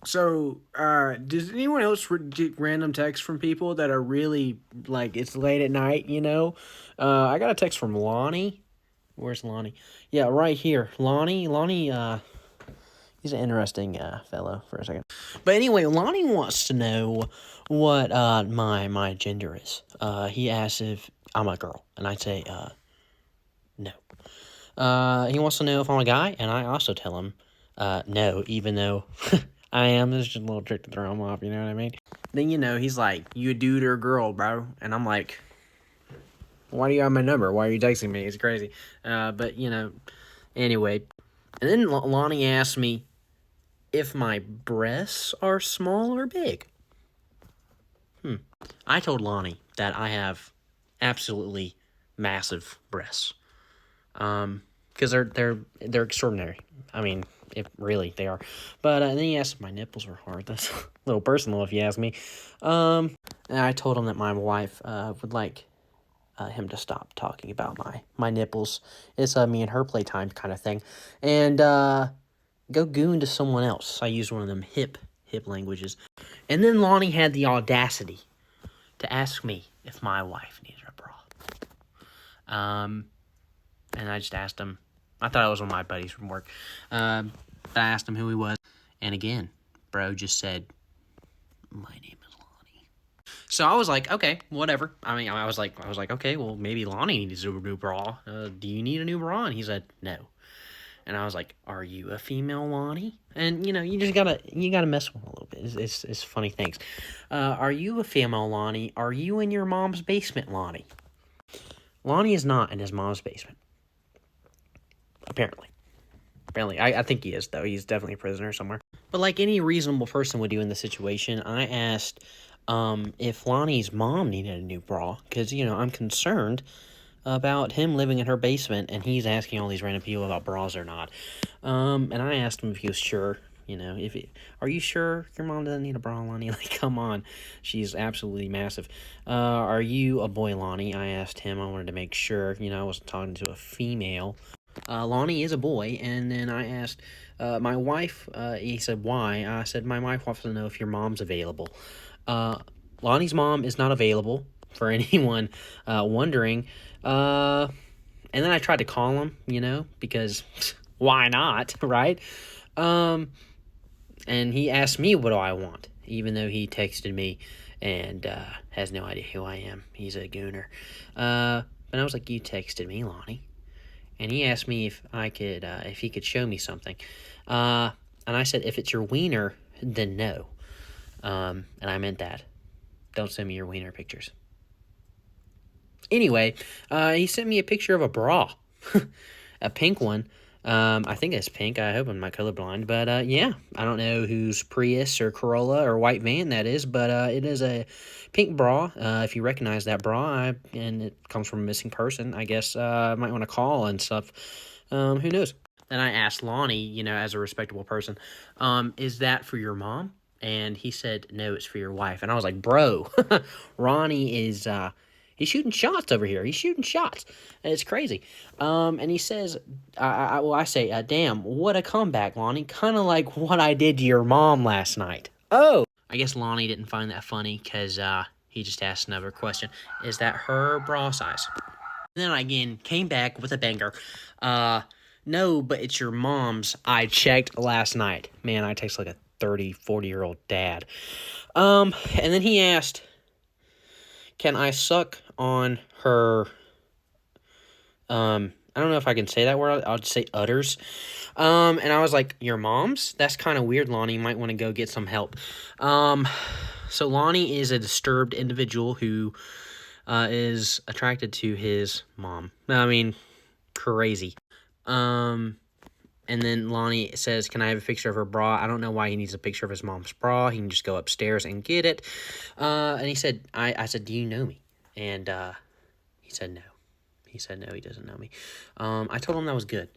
So, does anyone else get random texts from people that are really like it's late at night? I got a text from Lonnie. Where's Lonnie? Yeah, right here. Lonnie. He's an interesting fellow for a second. But anyway, Lonnie wants to know what my gender is. He asks if I'm a girl, and I say no. He wants to know if I'm a guy, and I also tell him no, even though I am. This is just a little trick to throw him off, you know what I mean? Then, he's like, you a dude or a girl, bro? And I'm like, why do you have my number? Why are you texting me? It's crazy. But, anyway. And then Lonnie asked me if my breasts are small or big. I told Lonnie that I have absolutely massive breasts. Because they're extraordinary. I mean, if really they are. But then he asked if my nipples were hard. That's a little personal, if you ask me. And I told him that my wife would like him to stop talking about my nipples. It's me and her playtime kind of thing, and go goon to someone else. I used one of them hip languages, and then Lonnie had the audacity to ask me if my wife needed a bra. And I just asked him. I thought it was one of my buddies from work. But I asked him who he was, and again, bro just said, "My name is Lonnie." So I was like, okay, whatever. I mean, I was like, okay, well, maybe Lonnie needs a new bra. Do you need a new bra? And he said, no. And I was like, are you a female Lonnie? And you just gotta mess with him a little bit. It's funny things. Are you a female Lonnie? Are you in your mom's basement, Lonnie? Lonnie is not in his mom's basement. Apparently. I think he is, though. He's definitely a prisoner somewhere. But like any reasonable person would do in the situation, I asked if Lonnie's mom needed a new bra. Because, I'm concerned about him living in her basement, and he's asking all these random people about bras or not. And I asked him if he was sure. Are you sure your mom doesn't need a bra, Lonnie? Like, come on, she's absolutely massive. Are you a boy, Lonnie? I asked him. I wanted to make sure. I wasn't talking to a female. Lonnie is a boy, and then I asked my wife. He said, "Why?" I said, "My wife wants to know if your mom's available." Lonnie's mom is not available for anyone wondering. And then I tried to call him, because why not, right? And he asked me what do I want, even though he texted me and has no idea who I am. He's a gooner. But I was like, you texted me, Lonnie. And he asked me if he could show me something. And I said, if it's your wiener, then no. And I meant that. Don't send me your wiener pictures. Anyway, he sent me a picture of a bra. A pink one. I think it's pink. I hope I'm not colorblind. But yeah, I don't know whose Prius or Corolla or white van that is, but it is a pink bra. If you recognize that bra, and it comes from a missing person, I guess I might want to call and stuff. Who knows? Then I asked Lonnie, as a respectable person, is that for your mom? And he said, no, it's for your wife. And I was like, bro, Ronnie is he's shooting shots over here. He's shooting shots. It's crazy. And he says, I say, damn, what a comeback, Lonnie. Kind of like what I did to your mom last night. Oh. I guess Lonnie didn't find that funny because he just asked another question. Is that her bra size? And then I again came back with a banger. No, but it's your mom's. I checked last night. Man, I taste like a 30, 40-year-old dad. And then he asked, can I suck on her, I don't know if I can say that word. I'll just say udders. And I was like, your mom's? That's kind of weird, Lonnie. You might want to go get some help. So Lonnie is a disturbed individual who is attracted to his mom. I mean, crazy. And then Lonnie says, can I have a picture of her bra? I don't know why he needs a picture of his mom's bra. He can just go upstairs and get it. And he said, I said, do you know me? And he said no. He said no, he doesn't know me. I told him that was good.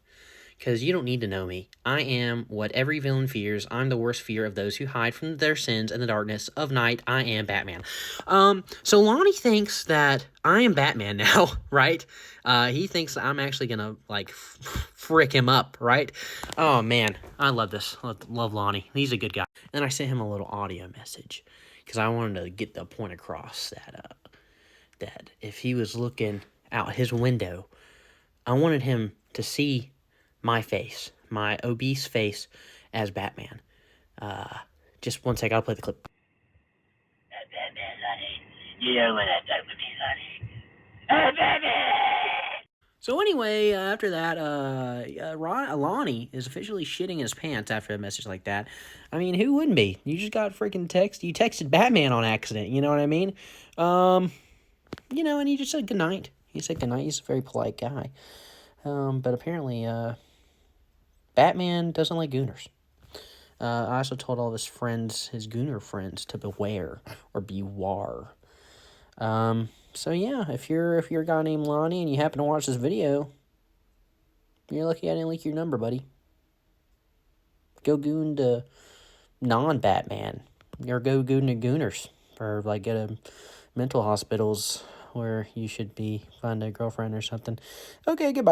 because you don't need to know me. I am what every villain fears. I'm the worst fear of those who hide from their sins in the darkness of night. I am Batman. So Lonnie thinks that I am Batman now, right? He thinks I'm actually gonna, like, frick him up, right? Oh, man. I love this. Love Lonnie. He's a good guy. And I sent him a little audio message because I wanted to get the point across that if he was looking out his window, I wanted him to see my face, my obese face as Batman. Just one sec, I'll play the clip. Batman, Lonnie. You know when I talk with me, Lonnie. Batman! So anyway, after that, Lonnie is officially shitting his pants after a message like that. I mean, who wouldn't be? You just got freaking text. You texted Batman on accident. You know what I mean? And he just said goodnight. He said goodnight. He's a very polite guy. But apparently, Batman doesn't like gooners. I also told all of his friends, his gooner friends, to beware or beware. So yeah, if you're a guy named Lonnie and you happen to watch this video, you're lucky I didn't leak your number, buddy. Go goon to non-Batman. Or go goon to gooners. Or, like, get a mental hospitals where you should be, find a girlfriend or something. Okay, goodbye.